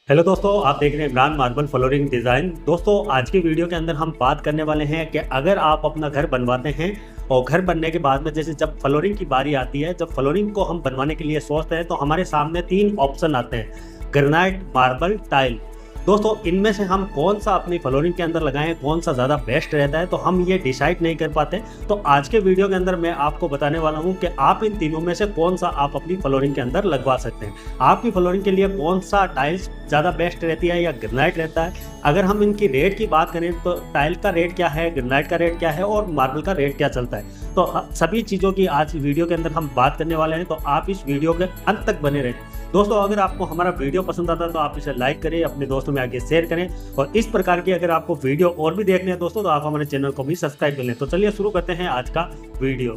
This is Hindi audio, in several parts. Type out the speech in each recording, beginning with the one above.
हेलो दोस्तों, आप देख रहे हैं इमरान मार्बल फ्लोरिंग डिज़ाइन। दोस्तों, आज की वीडियो के अंदर हम बात करने वाले हैं कि अगर आप अपना घर बनवाते हैं और घर बनने के बाद में जैसे जब फ्लोरिंग की बारी आती है, जब फ्लोरिंग को हम बनवाने के लिए सोचते हैं तो हमारे सामने 3 ऑप्शन आते हैं: ग्रेनाइट, मार्बल, टाइल। दोस्तों, इनमें से हम कौन सा अपनी फ्लोरिंग के अंदर लगाएं, कौन सा ज़्यादा बेस्ट रहता है, तो हम ये डिसाइड नहीं कर पाते। तो आज के वीडियो के अंदर मैं आपको बताने वाला हूं कि आप इन तीनों में से कौन सा आप अपनी फ्लोरिंग के अंदर लगवा सकते हैं। आपकी फ्लोरिंग के लिए कौन सा टाइल्स ज़्यादा बेस्ट रहती है या ग्रेनाइट रहता है। अगर हम इनकी रेट की बात करें तो टाइल का रेट क्या है, ग्रेनाइट का रेट क्या है और मार्बल का रेट क्या चलता है, तो सभी चीज़ों की आज वीडियो के अंदर हम बात करने वाले हैं। तो आप इस वीडियो के अंत तक बने रहें। दोस्तों, अगर आपको हमारा वीडियो पसंद आता है तो आप इसे लाइक करें, अपने दोस्तों में आगे शेयर करें, और इस प्रकार की अगर आपको वीडियो और भी देखने हैं दोस्तों तो आप हमारे चैनल को भी सब्सक्राइब कर लें। तो चलिए शुरू करते हैं आज का वीडियो।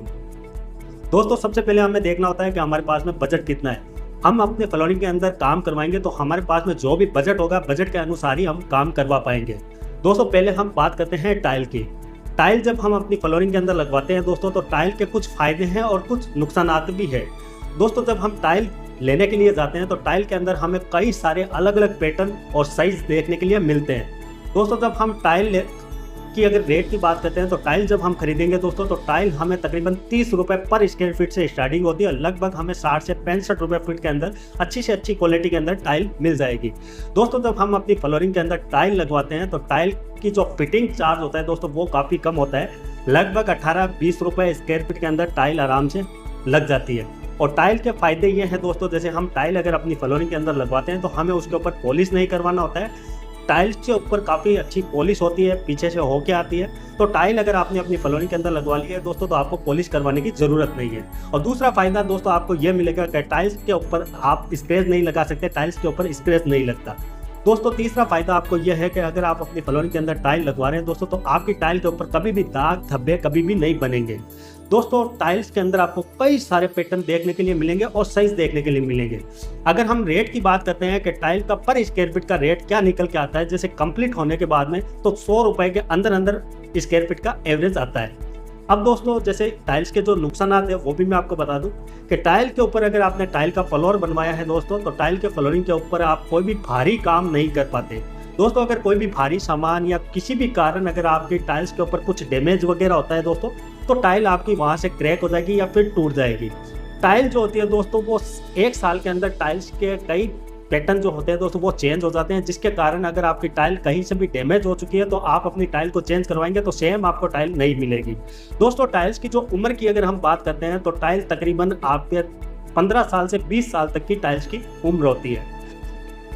दोस्तों, सबसे पहले हमें देखना होता है कि हमारे पास में बजट कितना है। हम अपने फ्लोरिंग के अंदर काम करवाएंगे तो हमारे पास में जो भी बजट होगा, बजट के अनुसार ही हम काम करवा पाएंगे। दोस्तों, पहले हम बात करते हैं टाइल की। टाइल जब हम अपनी फ्लोरिंग के अंदर लगवाते हैं दोस्तों, तो टाइल के कुछ फायदे हैं और कुछ नुकसानात भी है। दोस्तों, जब हम टाइल लेने के लिए जाते हैं तो टाइल के अंदर हमें कई सारे अलग अलग पैटर्न और साइज देखने के लिए मिलते हैं। दोस्तों, जब हम टाइल की अगर रेट की बात करते हैं तो टाइल जब हम खरीदेंगे दोस्तों, तो टाइल हमें तकरीबन 30 रुपये पर स्क्वायर फीट से स्टार्टिंग होती है और लगभग हमें 60 से 65 रुपये फीट के अंदर अच्छी से अच्छी क्वालिटी के अंदर टाइल मिल जाएगी। दोस्तों, जब हम अपनी फ्लोरिंग के अंदर टाइल लगवाते हैं तो टाइल की जो फिटिंग चार्ज होता है दोस्तों, वो काफ़ी कम होता है। लगभग 18-20 रुपये स्क्वायर फीट के अंदर टाइल आराम से लग जाती है। और टाइल के फ़ायदे ये हैं दोस्तों, जैसे हम टाइल अगर अपनी फ्लोरिंग के अंदर लगवाते हैं तो हमें उसके ऊपर पॉलिश नहीं करवाना होता है। टाइल्स के ऊपर काफ़ी अच्छी पॉलिश होती है, पीछे से होके आती है। तो टाइल अगर आपने अपनी फ्लोरिंग के अंदर लगवा ली है दोस्तों, तो आपको पॉलिश करवाने की ज़रूरत नहीं है। और दूसरा फ़ायदा दोस्तों आपको ये मिलेगा कि टाइल्स के ऊपर आप स्क्रैच नहीं लगा सकते, टाइल्स के ऊपर स्क्रैच नहीं लगता। दोस्तों, तीसरा फ़ायदा आपको यह है कि अगर आप अपनी फ्लोरिंग के अंदर टाइल लगवा रहे हैं दोस्तों, तो आपकी टाइल के ऊपर कभी भी दाग धब्बे कभी भी नहीं बनेंगे। दोस्तों, टाइल्स के अंदर आपको कई सारे पैटर्न देखने के लिए मिलेंगे और साइज देखने के लिए मिलेंगे। अगर हम रेट की बात करते हैं कि टाइल का पर स्क्वायर फीट का रेट क्या निकल के आता है, जैसे कंप्लीट होने के बाद में, तो 100 रुपये के अंदर अंदर स्क्वायर फीट का एवरेज आता है। अब दोस्तों, जैसे टाइल्स के जो नुकसानात है वो भी मैं आपको बता दूं कि टाइल के ऊपर अगर आपने टाइल का फ्लोर बनवाया है दोस्तों, तो टाइल के फ्लोरिंग के ऊपर आप कोई भी भारी काम नहीं कर पाते। दोस्तों, अगर कोई भी भारी सामान या किसी भी कारण अगर आपकी टाइल्स के ऊपर कुछ डैमेज वगैरह होता है दोस्तों, तो टाइल आपकी वहाँ से क्रैक हो जाएगी या फिर टूट जाएगी। टाइल जो होती है दोस्तों, वो 1 साल के अंदर टाइल्स के कई पैटर्न जो होते हैं दोस्तों वो चेंज हो जाते हैं, जिसके कारण अगर आपकी टाइल कहीं से भी डैमेज हो चुकी है तो आप अपनी टाइल को चेंज करवाएंगे तो सेम आपको टाइल नहीं मिलेगी। दोस्तों, टाइल्स की जो उम्र की अगर हम बात करते हैं तो टाइल तकरीबन आपके 15 साल से 20 साल तक की टाइल्स की उम्र होती है।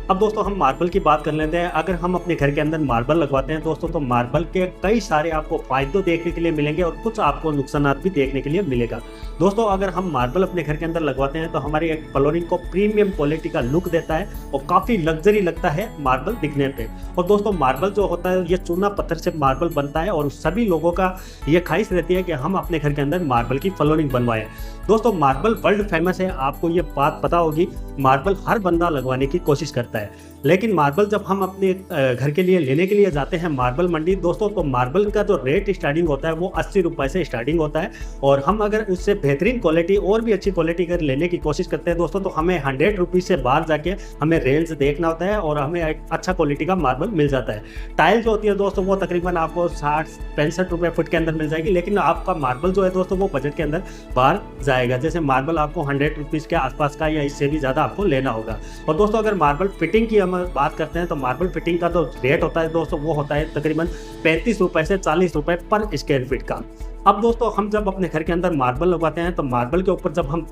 अब दोस्तों, हम मार्बल की बात कर लेते हैं। अगर हम अपने घर के अंदर मार्बल लगवाते हैं दोस्तों, तो मार्बल के कई सारे आपको फायदे देखने के लिए मिलेंगे और कुछ आपको नुकसानात भी देखने के लिए मिलेगा। दोस्तों, अगर हम मार्बल अपने घर के अंदर लगवाते हैं तो हमारी एक फ्लोरिंग को प्रीमियम क्वालिटी का लुक देता है और काफ़ी लग्जरी लगता है मार्बल दिखने पे। और दोस्तों, मार्बल जो होता है ये चूना पत्थर से मार्बल बनता है और सभी लोगों का ये ख्वाहिश रहती है कि हम अपने घर के अंदर मार्बल की फ्लोरिंग बनवाएं। दोस्तों, मार्बल वर्ल्ड फेमस है, आपको ये बात पता होगी। मार्बल हर बंदा लगवाने की कोशिश करता है, लेकिन मार्बल जब हम अपने घर के लिए लेने के लिए जाते हैं मार्बल मंडी दोस्तों, तो मार्बल का जो रेट स्टार्टिंग होता है वो 80 रुपये से स्टार्टिंग होता है। और हम अगर उससे बेहतरीन क्वालिटी और भी अच्छी क्वालिटी अगर लेने की कोशिश करते हैं दोस्तों, तो हमें 100 रुपीज़ से बाहर जाके हमें रेंज देखना होता है और हमें एक अच्छा क्वालिटी का मार्बल मिल जाता है। टाइल जो होती है दोस्तों, वो तकरीबन आपको 60-65 रुपये फुट के अंदर मिल जाएगी, लेकिन आपका मार्बल जो है दोस्तों वो बजट के अंदर बाहर जाएगा। जैसे मार्बल आपको 100 रुपीज़ के आसपास का या इससे भी ज़्यादा आपको लेना होगा। और दोस्तों, अगर मार्बल फिटिंग की हम बात करते हैं तो मार्बल फिटिंग का जो रेट होता है दोस्तों, वो होता है तकरीबन 35 रुपये से 40 रुपये पर स्क्वायर फीट का। अब दोस्तों, हम जब अपने घर के अंदर मार्बल लगवाते हैं तो मार्बल के ऊपर जब हम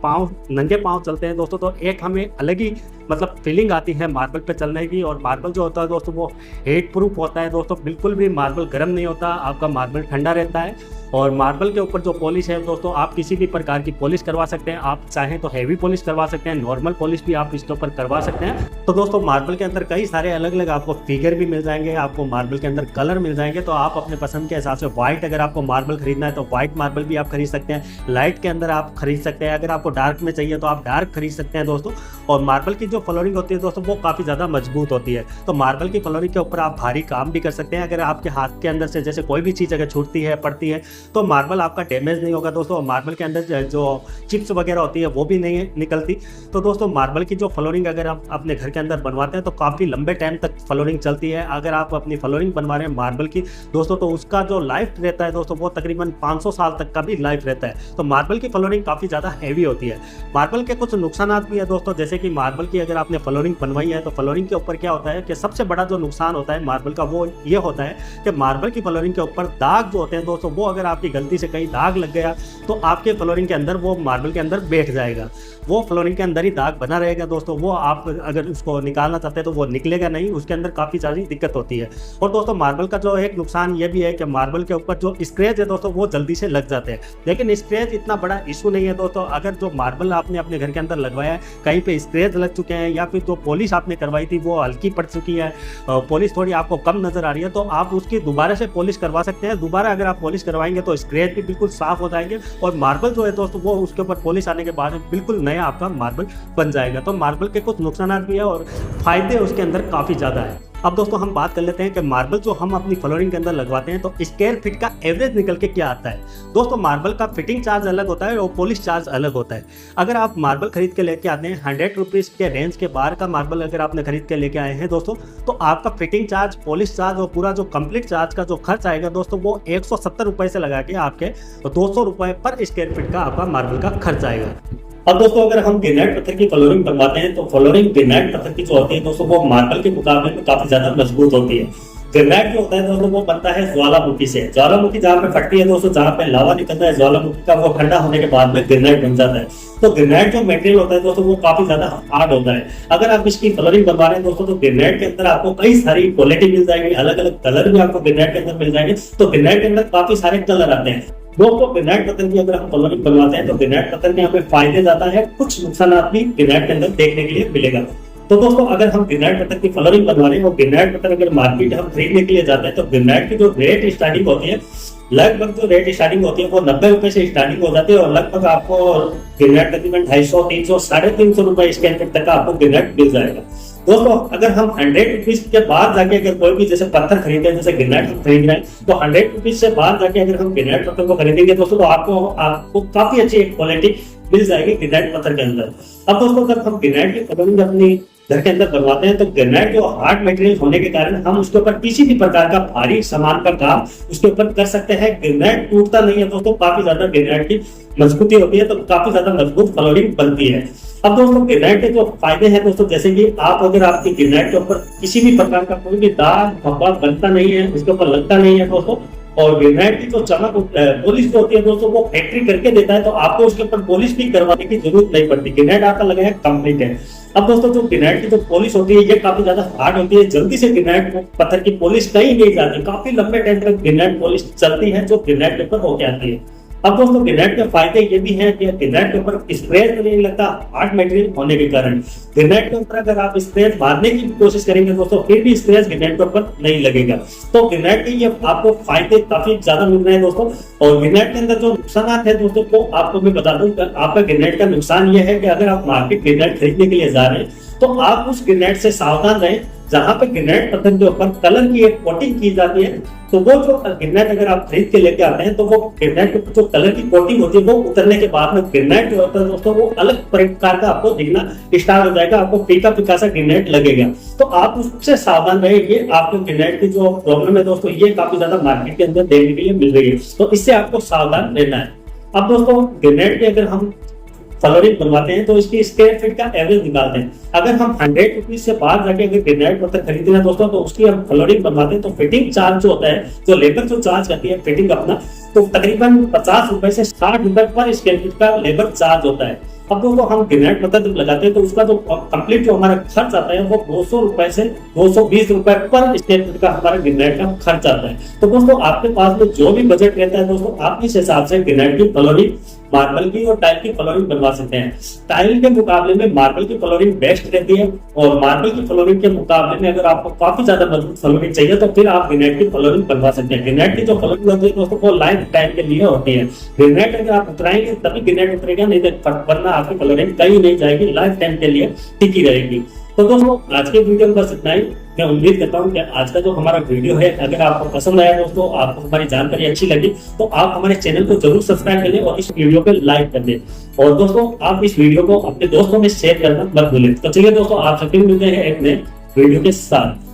नंगे पाँव चलते हैं दोस्तों, तो एक हमें अलग ही मतलब फीलिंग आती है मार्बल पे चलने की। और मार्बल जो होता है दोस्तों वो हीट प्रूफ होता है दोस्तों, बिल्कुल भी मार्बल गर्म नहीं होता, आपका मार्बल ठंडा रहता है। और मार्बल के ऊपर जो पॉलिश है दोस्तों, आप किसी भी प्रकार की पॉलिश करवा सकते हैं। आप चाहें तो हैवी पॉलिश करवा सकते हैं, नॉर्मल पॉलिश भी आप इसके ऊपर करवा सकते हैं। तो दोस्तों, मार्बल के अंदर कई सारे अलग अलग आपको फिगर भी मिल जाएंगे, आपको मार्बल के अंदर कलर मिल जाएंगे। तो आप अपने पसंद के हिसाब से व्हाइट अगर आपको मार्बल खरीदना है तो व्हाइट मार्बल भी आप खरीद सकते हैं, लाइट के अंदर आप खरीद सकते हैं। अगर आपको डार्क में चाहिए तो आप डार्क खरीद सकते हैं दोस्तों। और मार्बल की जो फ्लोरिंग होती है दोस्तों वो काफ़ी ज़्यादा मजबूत होती है। तो मार्बल की फ्लोरिंग के ऊपर आप भारी काम भी कर सकते हैं। अगर आपके हाथ के अंदर से जैसे कोई भी चीज़ अगर छूटती है, पड़ती है, तो मार्बल आपका डैमेज नहीं होगा दोस्तों। मार्बल के अंदर जो चिप्स वगैरह होती है वो भी नहीं निकलती। तो दोस्तों मार्बल की जो फ्लोरिंग अगर आप अपने घर के अंदर बनवाते हैं तो काफ़ी लंबे टाइम तक फ्लोरिंग चलती है। अगर आप अपनी फ्लोरिंग बनवा रहे हैं मार्बल की दोस्तों, तो उसका जो लाइफ रहता है दोस्तों वो तकरीबन 500 साल तक का भी लाइफ रहता है। तो मार्बल की फ्लोरिंग काफ़ी ज़्यादा हैवी होती है। मार्बल के कुछ नुकसान भी है दोस्तों, जैसे कि मार्बल की अगर आपने फ्लोरिंग बनवाई है तो फ्लोरिंग के ऊपर क्या होता है कि सबसे बड़ा जो नुकसान होता है मार्बल का वो ये होता है कि मार्बल की फ्लोरिंग के ऊपर दाग जो होते हैं दोस्तों, वो अगर आपकी गलती से कहीं दाग लग गया तो आपके फ्लोरिंग के अंदर वो मार्बल के अंदर बैठ जाएगा। वो फ्लोरिंग के अंदर ही दाग बना रहेगा दोस्तों। वो आप अगर उसको निकालना चाहते हैं तो वो निकलेगा नहीं, उसके अंदर काफ़ी सारी दिक्कत होती है। और दोस्तों मार्बल का जो एक नुकसान ये भी है कि मार्बल के ऊपर जो स्क्रैच है दोस्तों वो जल्दी से लग जाते हैं। लेकिन स्क्रैच इतना बड़ा इशू नहीं है दोस्तों। अगर जो मार्बल आपने अपने घर के अंदर लगवाया है कहीं पे स्क्रैच लग चुके हैं या फिर जो पॉलिश आपने करवाई थी वो हल्की पड़ चुकी है, पॉलिश थोड़ी आपको कम नज़र आ रही है, तो आप उसकी दोबारा से पॉलिश करवा सकते हैं। दोबारा अगर आप पॉलिश करवाएंगे तो स्क्रैच भी बिल्कुल साफ हो जाएंगे और मार्बल जो है दोस्तों वो उसके ऊपर पॉलिश आने के बाद बिल्कुल नया आपका मार्बल बन जाएगा। तो मार्बल के कुछ नुकसान भी है और फायदे उसके अंदर काफ़ी ज़्यादा है। अब दोस्तों हम बात कर लेते हैं कि मार्बल जो हम अपनी फ्लोरिंग के अंदर लगवाते हैं तो स्क्वायर फीट का एवरेज निकल के क्या आता है। दोस्तों मार्बल का फिटिंग चार्ज अलग होता है और पॉलिश चार्ज अलग होता है। अगर आप मार्बल खरीद के लेके आते हैं 100 रुपीज़ के रेंज के बाहर का मार्बल अगर आपने खरीद के लेके आए हैं दोस्तों, तो आपका फिटिंग चार्ज, पॉलिश चार्ज और पूरा जो कंप्लीट चार्ज का जो खर्च आएगा दोस्तों वो 170 रुपये से लगा के आपके 200 रुपये पर स्क्वायर फीट का आपका मार्बल का खर्च आएगा। अब दोस्तों अगर हम ग्रेनाइट पत्थर की फ्लोरिंग बनवाते हैं तो फ्लोरिंग ग्रेनाइट पत्थर की जो होती है दोस्तों वो मार्बल के मुकाबले में काफी ज्यादा मजबूत होती है। ग्रेनाइट जो होता है दोस्तों वो बनता है ज्वालामुखी से। ज्वालामुखी जहाँ पे फटती है दोस्तों, जहाँ पे लावा निकलता है ज्वालामुखी का, वो ठंडा होने के बाद में ग्रेनाइट बन जाता है। तो ग्रेनाइट जो मटेरियल होता है दोस्तों वो काफी ज्यादा हार्ड होता है। अगर आप इसकी फ्लोरिंग बनवा रहे हैं दोस्तों तो ग्रेनाइट के अंदर आपको कई सारी क्वालिटी मिल जाएगी, अलग अलग कलर भी आपको ग्रेनाइट के अंदर मिल जाएंगे। तो ग्रेनाइट के अंदर काफी सारे कलर आते हैं दोस्तों। ग्रेनाइट पत्थर की अगर हम फ्लोरिंग बनवाते हैं तो ग्रेनाइट पत्थर के यहाँ पे फायदे ज्यादा है, कुछ नुकसान भी ग्रेनाइट के अंदर देखने के लिए मिलेगा। तो दोस्तों अगर हम ग्रेनाइट पत्थर की फ्लोरिंग बनवा रहे हैं और ग्रेनाइट पत्थर अगर मार्केट हम खरीदने के लिए जाते हैं तो ग्रेनाइट की जो रेट स्टार्टिंग होती है, लगभग जो रेट स्टार्टिंग होती है वो 90 रुपए से स्टार्टिंग हो जाती है और लगभग आपको ग्रेनाइट तकरीबन 250, 300, 350 रुपए स्क्वायर फीट तक का आपको ग्रेनाइट मिल जाएगा। दोस्तों अगर हम 100 रुपीज के बाद जाके अगर कोई भी जैसे पत्थर खरीदे, जैसे ग्रेनाइट खरीद रहे हैं, तो 100 रुपीज से बाद जाके अगर हम ग्रेनाइट पत्थर को खरीदेंगे दोस्तों तो आपको काफी अच्छी एक क्वालिटी मिल जाएगी ग्रेनाइट पत्थर के अंदर। अब दोस्तों जब हम ग्रेनाइट की फ्लोरिंग अपनी घर के अंदर बनवाते हैं तो ग्रेनाइट जो हार्ड मटेरियल होने के कारण हम उसके ऊपर किसी भी प्रकार का भारी सामान का काम उसके ऊपर कर सकते हैं। ग्रेनाइट टूटता नहीं है दोस्तों, काफी ज्यादा ग्रेनाइट की मजबूती होती है, तो काफी ज्यादा मजबूत फ्लोरिंग बनती है। अब दोस्तों ग्रेनाइट के जो फायदे हैं दोस्तों, जैसे कि आप अगर आपकी ग्रेनाइट के ऊपर किसी भी प्रकार का कोई भी दाग धब्बा बनता नहीं है, उसके ऊपर लगता नहीं है दोस्तों, और ग्रेनाइट की जो चमक पॉलिश जो होती है दोस्तों वो फैक्ट्री करके देता है, तो आपको उसके ऊपर पॉलिश भी करवाने की जरूरत नहीं पड़ती। ग्रेनाइट आपका लगा है कंप्लीट है। अब दोस्तों जो ग्रेनाइट की जो पॉलिश होती है ये काफी ज्यादा हार्ड होती है, जल्दी से ग्रेनाइट पत्थर की पॉलिश कहीं नहीं जाती, काफी लंबे टाइम तक ग्रेनाइट पॉलिश चलती है जो ग्रेनाइट के ऊपर होके आती है। अब दोस्तों ग्रेनाइट के फायदे ये भी हैं कि ग्रेनाइट के ऊपर स्क्रैच नहीं लगता हार्ड मटेरियल होने के कारण। ग्रेनाइट के ऊपर अगर आप स्क्रैच मारने की कोशिश करेंगे दोस्तों फिर भी स्क्रैच ग्रेनाइट के ऊपर नहीं लगेगा। तो ग्रेनाइट के ये आपको फायदे काफी ज्यादा मिल रहे हैं दोस्तों। और ग्रेनाइट के अंदर जो नुकसान है दोस्तों वो आपको मैं बता दूं, आपका ग्रेनाइट का नुकसान ये है कि अगर आप मार्केट ग्रेनाइट खरीदने के लिए जा रहे हैं तो आप उस ग्रेनाइट से सावधान रहें जहां पे ग्रेनाइट पत्थर के ऊपर कलर की एक कोटिंग की जाती है। तो वो जो ग्रेनाइट अगर आप खरीद के लेके आते हैं तो वो ग्रेनाइट के जो कलर की कोटिंग होती है वो उतरने के बाद में ग्रेनाइट जो होता है दोस्तों वो अलग प्रकार का आपको दिखना स्टार्ट हो जाएगा, आपको फीका फीका सा ग्रेनाइट लगेगा। तो आप उससे सावधान रहे। ये आपको ग्रेनाइट की जो प्रॉब्लम है दोस्तों ये काफी ज्यादा मार्केट के अंदर देखने के लिए मिल रही है, तो इससे आपको सावधान रहना है। अब दोस्तों ग्रेनाइट के अगर हम फ्लोरिंग बनवाते हैं तो इसकी स्क्वायर फीट का एवरेज निकालते हैं। अगर हम 100 रुपीज से बाहर जाके अगर ग्रेनाइट पत्थर खरीदते हैं दोस्तों तो उसकी हम फ्लोरिंग बनवाते हैं तो फिटिंग चार्ज जो होता है, जो लेबर जो चार्ज करती है फिटिंग अपना, तो तकरीबन 50 रुपए से 60 रुपए पर स्क्वायर फीट का लेबर चार्ज होता है। अब दोस्तों हम ग्रेनाइट पत्थर जब लगाते हैं तो उसका जो कंप्लीट जो हमारा खर्च आता है वो 200 रुपए से 220 रुपए पर स्क्वायर फीट का हमारा ग्रेनाइट का खर्च आता है। तो दोस्तों आपके पास में जो भी बजट रहता है दोस्तों आप इस हिसाब से ग्रेनाइट की फ्लोरिंग मार्बल की और टाइल की फ्लोरिंग बनवा सकते हैं। टाइल के मुकाबले में मार्बल की फ्लोरिंग बेस्ट रहती है, और मार्बल की फ्लोरिंग के मुकाबले में अगर आपको काफी ज्यादा मजबूत फ्लोरिंग चाहिए तो फिर आप ग्रेनाइट की फ्लोरिंग बनवा सकते हैं। ग्रेनाइट की जो फ्लोरिंग होती है दोस्तों वो लाइफ टाइम के लिए होती है। ग्रेनाइट अगर आप उतराएंगे तभी ग्रेनाइट उतरेगा, नहीं तो वरना आपकी फ्लोरिंग कहीं नहीं जाएगी, लाइफ टाइम के लिए टिकी रहेगी। तो दोस्तों आज के वीडियो में बस इतना ही। मैं उम्मीद करता हूँ कि आज का जो हमारा वीडियो है अगर आपको पसंद आया दोस्तों, आपको हमारी जानकारी अच्छी लगी तो आप हमारे चैनल को जरूर सब्सक्राइब कर लें और इस वीडियो को लाइक कर दें। और दोस्तों आप इस वीडियो को अपने दोस्तों में शेयर करना मत भूलें। तो चलिए दोस्तों, आप सभी मिलते हैं एक नए वीडियो के साथ।